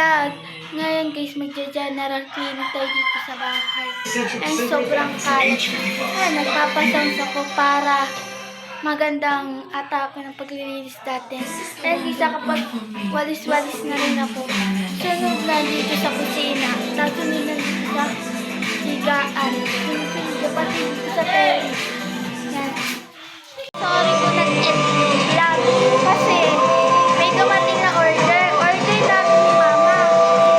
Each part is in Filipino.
vlog! Ngayon guys, magja-general cleaning tayo dito sa bahay. And sobrang kalat. Ayan, nagpapasounds ako para magandang atake ng paglilinis natin. And isa kapag walis-walis na rin ako. Sunod na dito sa kusina. Tasunod na dito sa higaan. Sunod na pati dito sa terrace. Yan. Sorry po nag-end vlog. Kasi may dumating na order. Order namin ni Mama.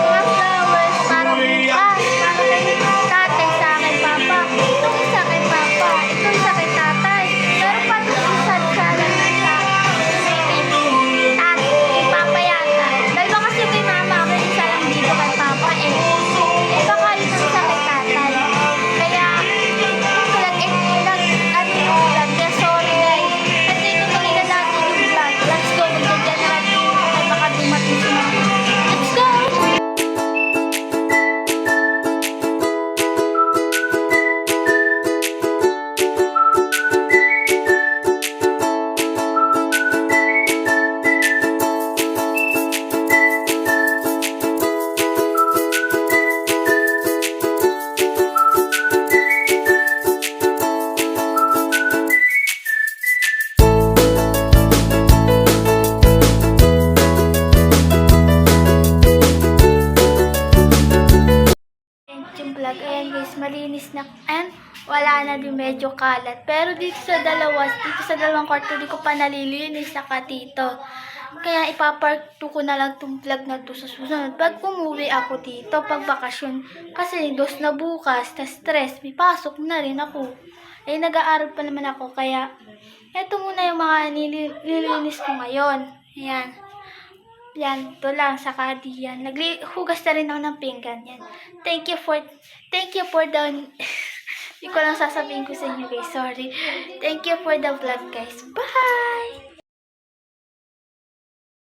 Mga flowers para bukas. Para kay tatay sa akin, Papa. Ito isa kay Papa. Ito isa kay tatay. Pero pati isa-isa lang na siya. Kay Papa yata. Dalawa kasi kay Mama. Ako isa lang dito kay Papa. Baka yun ang isa kay tatay. Kaya, kaya sorry guys. At dito tuloy na natin yung vlog. Let's go. Magja-general cleaning tayo. Baka dumating si Mama. Let's go! Yung vlog, ayan guys, malinis na and wala na din, medyo kalat. Pero dito sa dalawang kwarto, di ko pa nalilinis dito. Kaya ipapark ko na lang itong vlog na to sa susunod. Pag umuwi ako dito, pag bakasyon, kasi dos na bukas, na stress, may pasok na rin ako. Eh, nag-aaral pa naman ako, kaya eto muna yung mga nililinis ko ngayon. Ayan. Yan, ito lang, saka diyan. Naghugas na rin ako ng pinggan. Yan. Thank you for the, hindi ko lang sasabihin ko sa inyo guys, sorry. Thank you for the vlog guys. Bye!